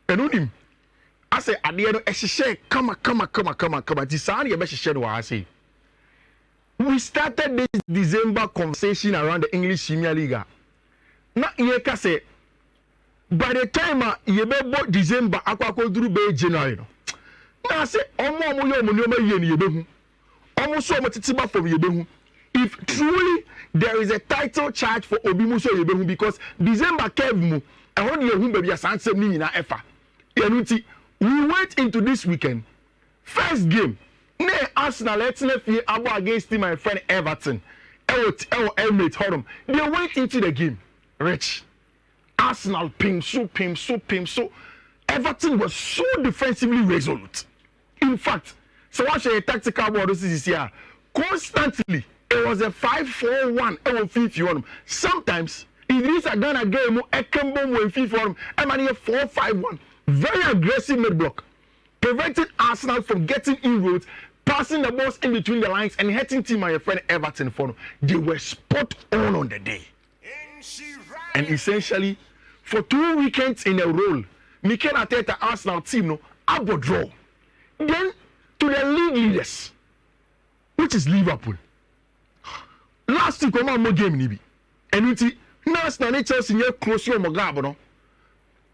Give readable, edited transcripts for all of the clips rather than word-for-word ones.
Enunim. I say at the end of share come. This sound you best share what I say. We started this December conversation around the English Premier League. Now you can say by the time you be December akwa duru be January no. Now say omo ye ni yebehu. Omo so omo titiba for yebehu. If truly there is a title charge for Obimuso yebehu because December kev mu ehon ye hu baby asansem ni nyina efa. Enuti we went into this weekend first game ne Arsenal let's fie abo against my friend Everton. Emirates hold they went into the game rich. Arsenal pim so. Everton was so defensively resolute. In fact, so what a tactical board this is here. Constantly, it was a 5-4-1. Sometimes, it is a Ghana game, a Kembo with FIFA, and 4-5-1. Very aggressive mid block, preventing Arsenal from getting inroads, passing the balls in between the lines, and hitting team my friend Everton for them. They were spot on the day. And essentially, for 2 weekends in a row, Mikel Arteta Arsenal team no abo draw. Then to the league leaders, which is Liverpool. Last week, come on, more game nibi. And it's Arsenal Chelsea near close to Mogabo, no.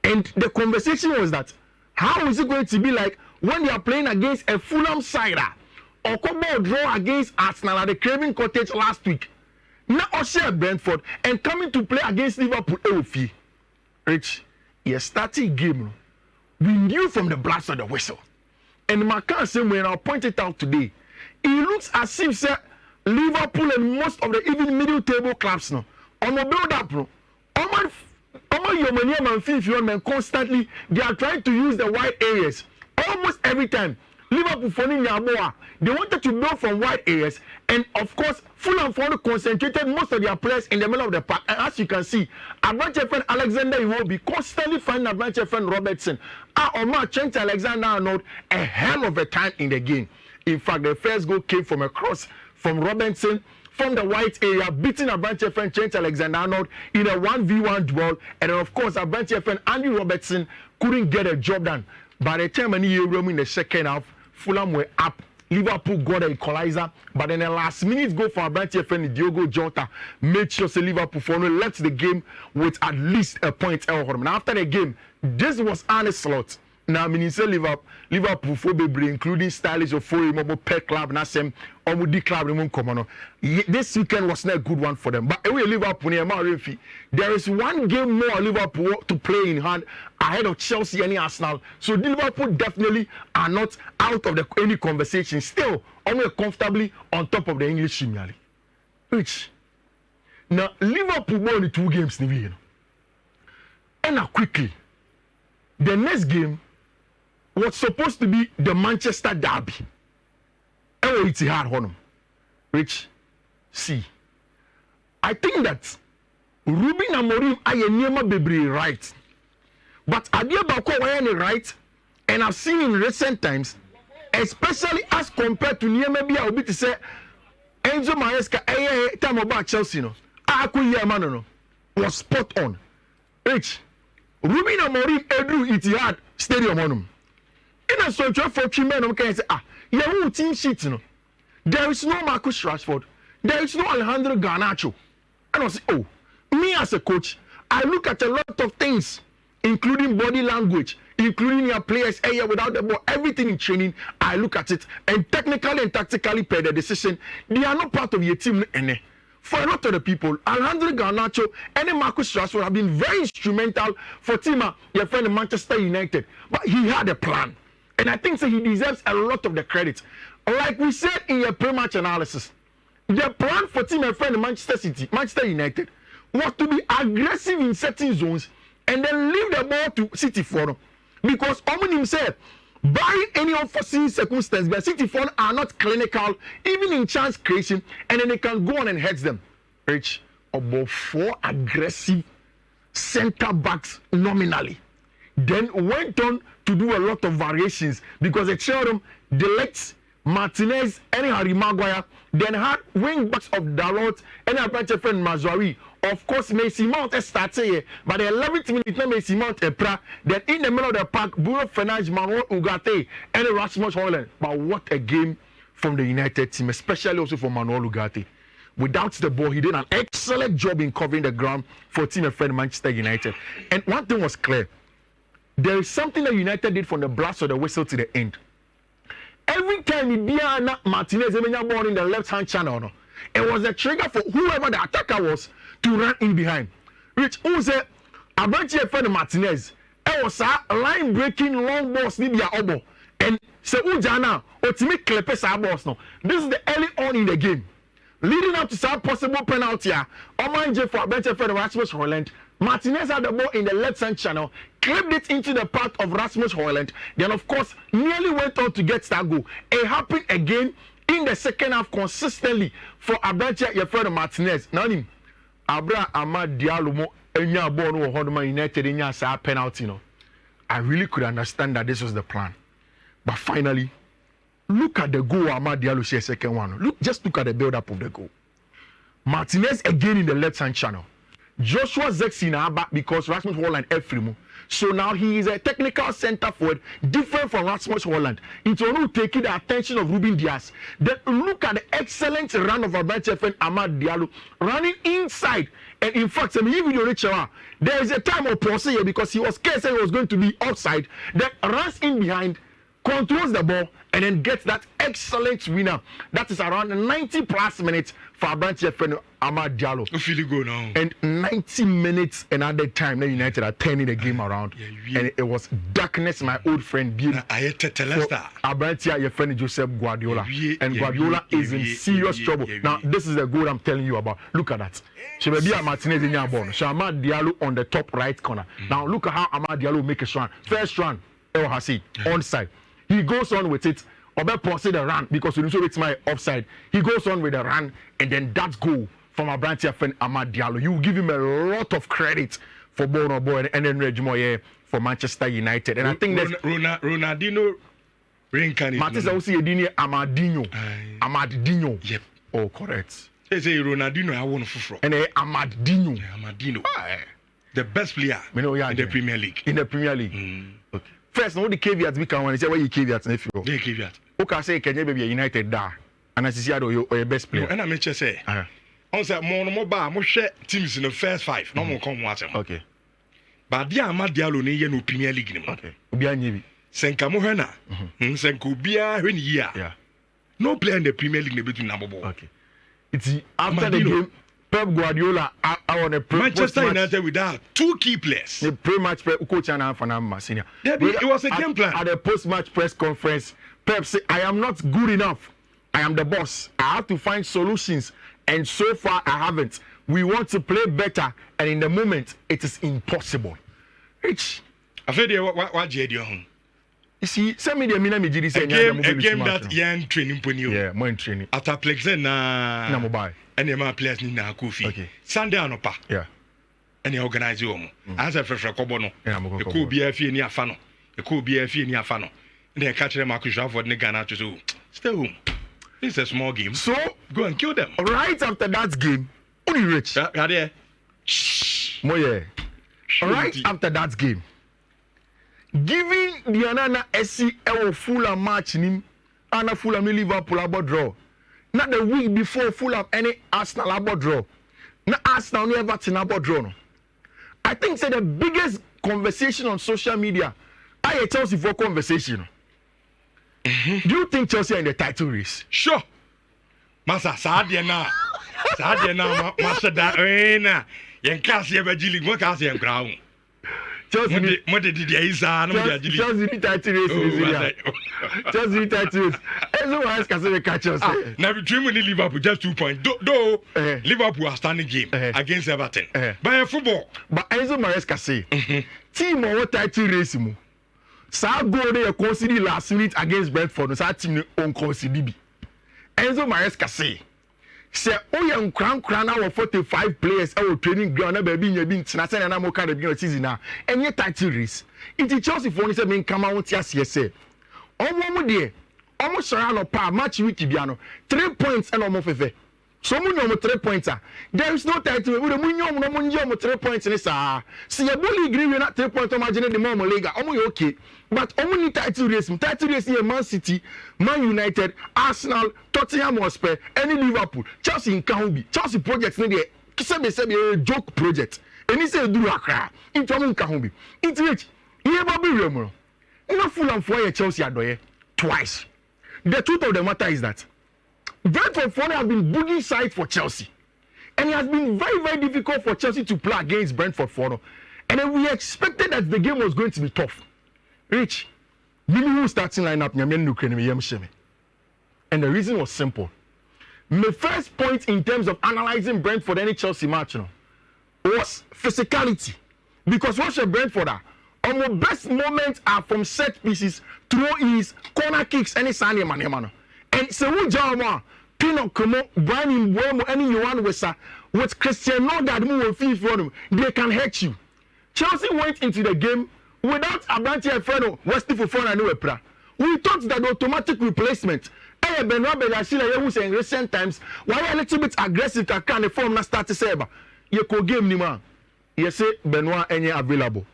And the conversation was that how is it going to be like when they are playing against a Fulham sider or come on draw against Arsenal at the Craven Cottage last week? Now also Brentford and coming to play against Liverpool. Rich, you started game. We knew from the blast of the whistle. And Macan said when I pointed out today, it looks as if say, Liverpool and most of the even middle table clubs now on the build up no. Fiifi-Manfred constantly they are trying to use the wide areas almost every time. Liverpool funding Yaboa, they wanted to build from wide areas, and of course, Fulham concentrated most of their players in the middle of the park. And as you can see, Branch friend Alexander Iwobi constantly finding Branch friend Robertson. Omar Trent Alexander-Arnold a hell of a time in the game. In fact, the first goal came from a cross from Robertson from the white area, beating Branch friend Trent Alexander-Arnold in a 1v1 duel, and then of course, Branch friend Andy Robertson couldn't get a job done. By the time he room in the second half, Fulham were up. Liverpool got an equalizer, but in the last minute goal for Branch friend Diogo Jota made sure Liverpool left the game with at least a point. And after the game, this was Ancelotti. Now, I say Liverpool for baby, including stylish of Fulham, Pep Club, Nasem, Omudi Club, this weekend was not a good one for them. But anyway, Liverpool, there is one game more Liverpool to play in hand ahead of Chelsea and Arsenal. So Liverpool definitely are not out of any conversation. Still, only comfortably on top of the English Premier League. Which now Liverpool won 2 games, and now quickly, the next game was supposed to be the Manchester derby. And it's hard on them. Rich, see, I think that Ruben Amorim Ayenema Bebri right. But Adia Bako Wayane right, and I've seen in recent times, especially as compared to Niema Bia Obi to say Enzo Maresca time about Chelsea no. No was spot on. Rich, Ruben Amorim Edru Etihad Stadium on him. In a sort of for men can say, your team sheet, no. There is no Marcus Rashford. There is no Alejandro Garnacho. And I say, me as a coach, I look at a lot of things, including body language, including your players area without the ball, everything in training. I look at it, and technically and tactically, per the decision, they are not part of your team. For a lot of the people, Alejandro Garnacho and Marcus Rashford have been very instrumental for your friend Manchester United. But he had a plan. And I think so he deserves a lot of the credit. Like we said in your pre-match analysis, the plan for team and friend Manchester United, was to be aggressive in certain zones and then leave the ball to City for them. Because Omen himself, barring any unforeseen circumstance, but City for are not clinical, even in chance creation, and then they can go on and head them. Rich, about 4 aggressive center backs nominally. Then went on to do a lot of variations because they showed them Delect, Martinez, and Harry Maguire, then had wing backs of Dalot and a bunch of friend Mazari of course, Mason Mount started here, but the 11th minute, Mason Mount then in the middle of the park, Bruno Fernandes, Manuel Ugarte, and Rasmus Hojlund. But what a game from the United team, especially also for Manuel Ugarte. Without the ball, he did an excellent job in covering the ground for team and friend Manchester United. And one thing was clear. There is something that United did from the blast of the whistle to the end. Every time Ibiana Martinez ball in the left-hand channel, it was a trigger for whoever the attacker was to run in behind. Which who said, Abranche friend Martinez, it was a line-breaking long balls Libya obo. And so Ujana, ultimate Klepes balls now. This is the early on in the game. Leading up to some possible penalty, Omanje for Brentford for Rasmus Hojlund. Martinez had the ball in the left-hand channel, clipped it into the path of Rasmus Hojlund. Then, of course, nearly went on to get that goal. It happened again in the second half consistently for Abranche Yefredo Martinez. Now, Abra Amad Diallo, Enya Bono, Hodman United, Enya Sa penalty. No, I really could understand that this was the plan. But finally, look at the goal Amad Diallo shared second one. Just look at the build-up of the goal. Martinez again in the left-hand channel. Joshua Zexi now back because Rasmus Hojlund Efrimu. So now he is a technical center forward, different from Rasmus Hojlund. It's only taking the attention of Ruben Dias. Then look at the excellent run of Abranche friend Amad Diallo running inside. And in fact, there is a time of pause here because he was scared he was going to be outside. Then runs in behind, controls the ball, and then gets that excellent winner. That is around 90 plus minutes for Abranche friend Amad Diallo. And 90 minutes another time, then United are turning the game around. And it was darkness, my old friend, Abranche, your friend Joseph Guardiola. And Guardiola is in serious trouble. Now, this is the goal I'm telling you about. Look at that. Shebebia Martinez in your ball. Amad Diallo on the top right corner. Now, look at how Amad Diallo make a run. First run, El Hassi, onside. He goes on with it. Obe pause the run because you know it's my offside. He goes on with the run, and then that goal from Abranche friend Amad Diallo. You give him a lot of credit for Bono Boy and then Regimoye for Manchester United. And I think that's Ronaldinho reincarnated. Matisse also Edini Amadinho. Yep. Oh, correct. They say Ronaldinho I won for. And Amadinho. The best player in the Premier League. In the Premier League. Okay. First, no the caveats we can when say where you caveats if you. The caveat. Okay, say can you be a United da? And as you see, your best player. And I mention say. On say more bar, more share teams in the first five. No more come watch them. Okay. But dia Amad Diallo ne no Premier League ni. Okay. Obi anyi bi. Senka mo hena. Senka obia hwen year. Yeah. No player in the Premier League ne between number ball. Okay. It's after the game. Pep Guardiola on a Manchester United without two key players. The pre-match coach and Fanama senior. It was a game plan. At the post-match press conference, Pep said, "I am not good enough. I am the boss. I have to find solutions, and so far I haven't. We want to play better, and in the moment, it is impossible." Rich, I feel what you see, send me the a game that young training pony. Yeah, more in training. At a plex na mobile. And the players need na Kofi. Okay. Sunday anopa. Yeah. And the organize you. As a fresh kobono. It could be a fee near Fano. It could be a fee near Fano. And they catch them Marcus for the Ghana to do. Stay home. This is a small game. So go and kill them. Right after that game, only Rich. Right Moye. Right after that game, giving the Anana SC Fulham match nim, Anna Fulham Liverpool about draw. Not the week before Fulham any Arsenal about draw. Not Arsenal only Everton about draw. No. I think say the biggest conversation on social media. I Chelsea for conversation. Do you think Chelsea are in the title race? Sure. Masa Sadiana. Masa da yen kasi ebajili mo kasi en ground. Chelsea title race. Chelsea title race. Everyone else can say catch us. Now between Liverpool just 2 points. Though Liverpool are standing game against Everton. By football. But Enzo Maresca say team or title race mo. Sa goal they consider last minute against Brentford. Sa team on consider bi. Enzo Maresca say oya nkran na 45 players our training ground na baby nya bi ntina say na mo ka the beginning of season na enye title race. It Chelsea for say me come out here say omo mo de omo sora no pa match week bia no 3 points and omo fefe. So many 3 points. There is no title. We don't 3 points in this. See a bully agree with that 3 points. Imagine the more Liga. Okay. But only title race. Title race here Man City, Man United, Arsenal, Tottenham Hotspur, any Liverpool, Chelsea in Kahumbi. Chelsea projects in there. Kisebe a joke project. And he said do a cry. Into Kahumbi. It's rich. Here Bobby Remo. No Fulham for Chelsea adoye twice. The truth of the matter is that Brentford have been boogie side for Chelsea. And it has been very, very difficult for Chelsea to play against Brentford. And then we expected that the game was going to be tough. Rich, minimum starting lineup, and the reason was simple. My first point in terms of analyzing Brentford any Chelsea match was physicality. Because what's your Brentford? Our best moments are from set pieces, throw-ins, corner kicks, any Sunday man. And so we jama Pino Como, Brian Buemo, any Yohan Wesa, with Christian Nogard move Fiifi-Manfred, they can hurt you. Chelsea went into the game without Abranti Efreno, Westy Fofana and Nuepra. We thought that the automatic replacement, Benoit Bedashila, who say in recent times, why a little bit aggressive to can form not start to say, you could game Nima. You say Benoit any available.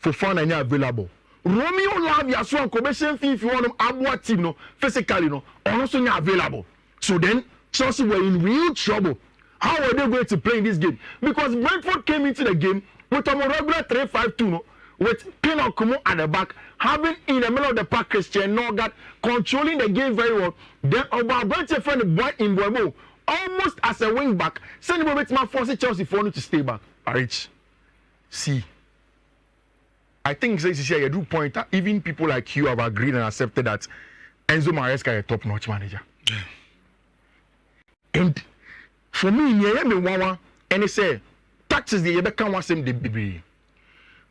Fofana any available. Romeo Lavia Swan Commission Fiifi-Manfred Abua team no physically no also not available. So then Chelsea were in real trouble. How were they going to play in this game? Because Brentford came into the game with a regular 3-5-2 no, with Pino Como at the back, having in the middle of the park Christian Nogard controlling the game very well. Then about Brentford friend boy in Buemo almost as a wing back, sending him to force Chelsea for to stay back. Rich, see. I think this year you do point out, even people like you have agreed and accepted that Enzo Maresca is a top-notch manager. Yeah. And for me, and they say tactics the can want them the.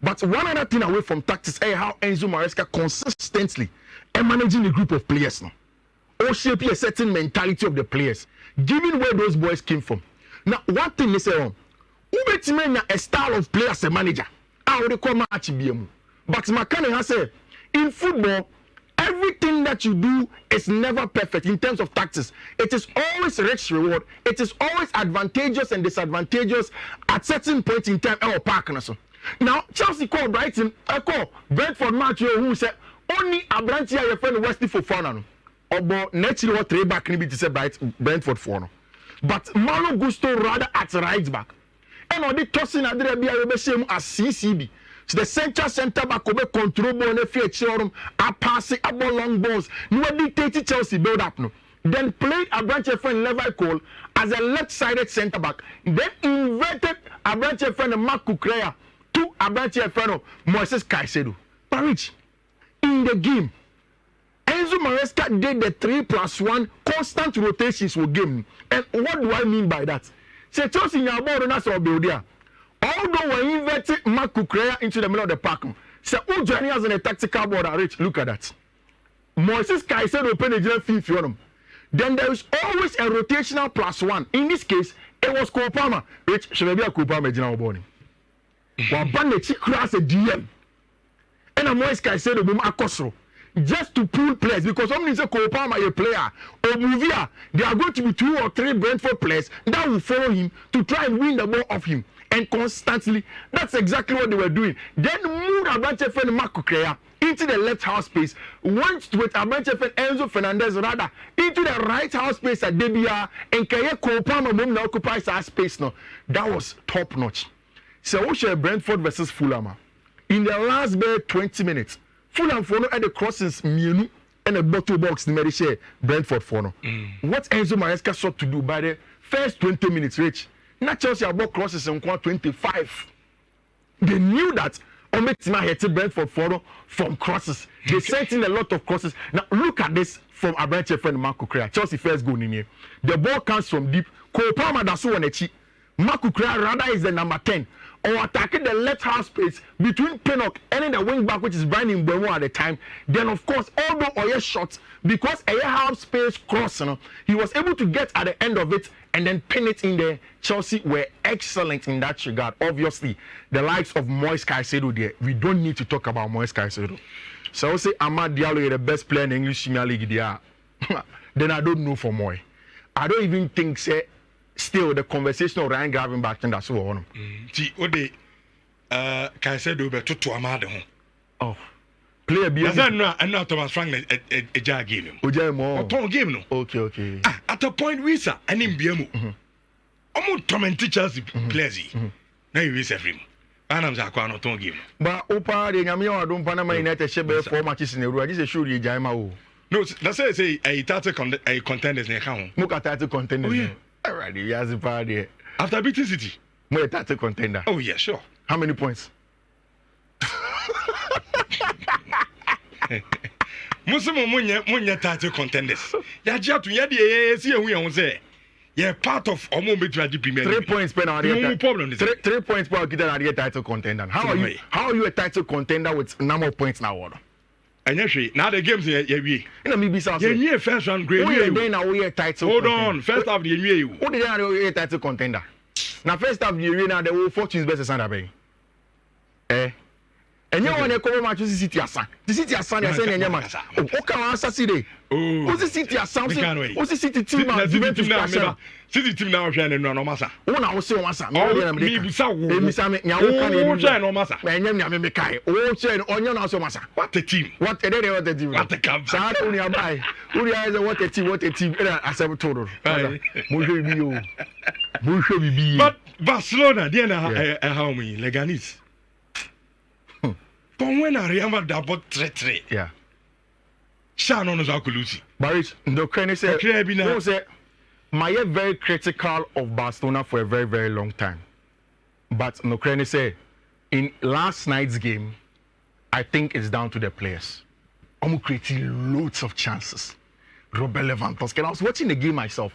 But one other thing away from tactics is how Enzo Maresca consistently managing a group of players now. Or shaping a certain mentality of the players, given where those boys came from. Now, one thing they say who a style of play as a manager. How they call match BM. But Makane has said, in football, everything that you do is never perfect in terms of tactics. It is always risk reward. It is always advantageous and disadvantageous at certain points in time. Now, Chelsea called Brighton, I call Brentford match who said only a branch here your friend Westy Fofana. Or naturally what three back to say Brentford for. But Malo Gusto rather at right back. And on the tossing at the BRB as CCB. So the center back will control ball and feature a passing a ball long balls. You will dictate Chelsea build up no. Then played a branch friend Levi Cole as a left-sided centre back. Then inverted a branch friend Mark Kukurea to a branch friend Moises Caicedo. But in the game, Enzo Maresca did the 3+1 constant rotations for game. And what do I mean by that? Say Chelsea in your board that's all build there. Although we inverted Mark Kukurea into the middle of the park. So who joining us in a tactical board? Rich, look at that. Moises Caicedo open the Fiifi-Manfred. Then there is always a rotational +1. In this case, it was Kopama. Rich, should be a Kopama general body. One bandit cross a DM. And a Moises Caicedo boom akosro. Just to pull players because somebody say Kopama a player or Movia, there are going to be 2 or 3 Brentford players that will follow him to try and win the ball off him. And constantly, that's exactly what they were doing. Then moved Abranche friend Mark Kukurea into the left half space, went with Abranche friend Enzo Fernandez rather into the right half space at Debia, and Kaye Kopama Mum now occupies that space now. That was top notch. So we share Brentford versus Fulham. In the last 20 minutes, Fulham for no at the crossings Mienu and a bottle box in the Brentford for no. What Enzo Maresca sought to do by the first 20 minutes, Rich. Not Chelsea about crosses in 25. They knew that Ometima had Brentford from crosses. They sent in a lot of crosses. Now look at this from Abranche friend Mark Kukurea. Chelsea first goal in here. The ball comes from deep. Kopama that's one echi. Mark Kukurea rather is the number 10. Or attacking the left half space between Pinnock and the wing back, which is Brian Buemo at the time. Then, of course, although Oye shot, because a half space cross, he was able to get at the end of it and then pin it in there. Chelsea were excellent in that regard. Obviously, the likes of Moises Caicedo there, we don't need to talk about Moises Caicedo. So I will say Amad Diallo is the best player in the English Premier League there. Then I don't know for Moy. I don't even think say still the conversation of Ryan Gravenberch and that's what one. See, what they can say do better to Amada. Oh, player be. I'm not Thomas Frank a jar game. Ojemo. Game no. Okay. At a point, we sir, and in BMO. Almost torment teachers players. Now you miss every. I'm Zakwan don't give. But Opa, the Yamio, don't Panama United Shebe 4 matches in a row. This is surely Jaima. No, that's say a title a contenders in account. Muka title contender. Oh, yeah. All right, he has a party. After beating City. More title contender. Oh, yeah, sure. How many points? Muslim Munya title contenders. Yajatu Yadi, see who you say. Yeah, part of Omo Betraji Premier. 3 points per hour. No problem. 3 points per hour title contender. How are you a title contender with number of points now? And actually, now the games here, yeah, maybe so. Yeah, first round grade. We title. Hold on, first half the year. Who did I title contender? Now first half the year now the fortunes best Sanda Bay. And you want to come match City Asa. The City Asa they say nyama. Okay, answer City. Who's the City Asa? Who's the City team now? City team now shine no masa. Who now say masa? Me busa wo. Me busa me nyawo kan e. Who shine no masa? Me nyam me kai. Who shine onyo na so masa? What a team. What a team. What a camp. Sa uni abai. Uni is what a team. Asem todo. Mo hwe bi o. Mo hwe bi. But Barcelona they na how many Leganis. But when I remember that about 3-3. Yeah. Shano no zakulusi. But the Ukraine say my very critical of Barcelona for a very, very long time. But Ukraine say in last night's game, I think it's down to the players. I'm creating loads of chances. Robert Lewandowski. I was watching the game myself.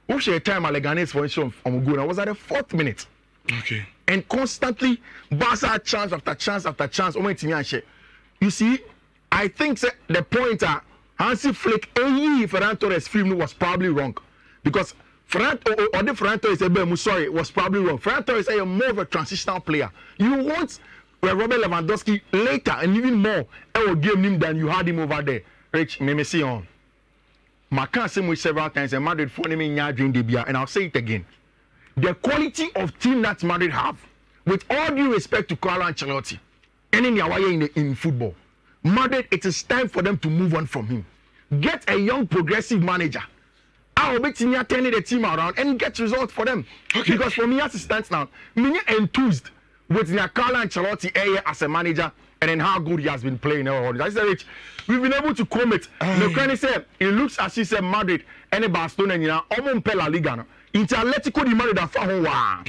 Who share time at Leganes for instance on Guna was at the 4th minute. Okay. And constantly Barca chance after chance after chance. You see, I think the pointer Hansi Flick Ferran Torres film was probably wrong. Because Ferran Torres was probably wrong. Ferran Torres is more of a transitional player. You want Robert Lewandowski later and even more game him than you had him over there. Rich, me see on. I can't say several times and Madrid for me during the beer, and I'll say it again. The quality of team that Madrid have, with all due respect to Carlo Ancelotti, and in football, Madrid, it is time for them to move on from him. Get a young progressive manager. I'll be turning the team around and get results for them. Okay. Because for me as it stands now, I'm enthused with Carlo Ancelotti as a manager and then how good he has been playing. I said, Rich, we've been able to commit. The said it looks as he said Madrid and Barcelona, almost La Liga. Into Atletico di Madrid that found one.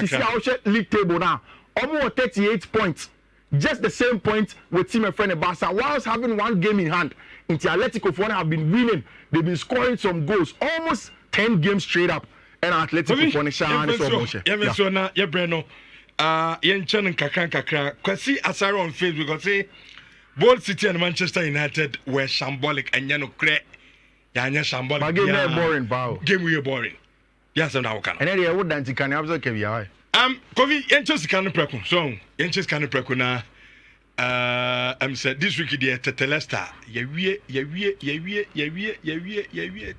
See how league table now. Almost 38 points. Just the same point with team and friend Barca. Whilst having one game in hand, into Atletico for have been winning. They've been scoring some goals. Almost 10 games straight up. And Atletico for Breno. Yen kakra. Kwasi Asaro on Facebook because say both City and Manchester United were shambolic and yano cre. Yanya shambolic. But game boring, bow. Game we boring. Yes, and now can. And then would dance can have the KVI. Kovi Yenches can preku. So Yenches can preku na. Said this week the Telesta. Ye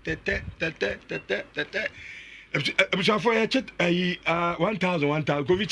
tete. I'm for a chat 1,000 Kovi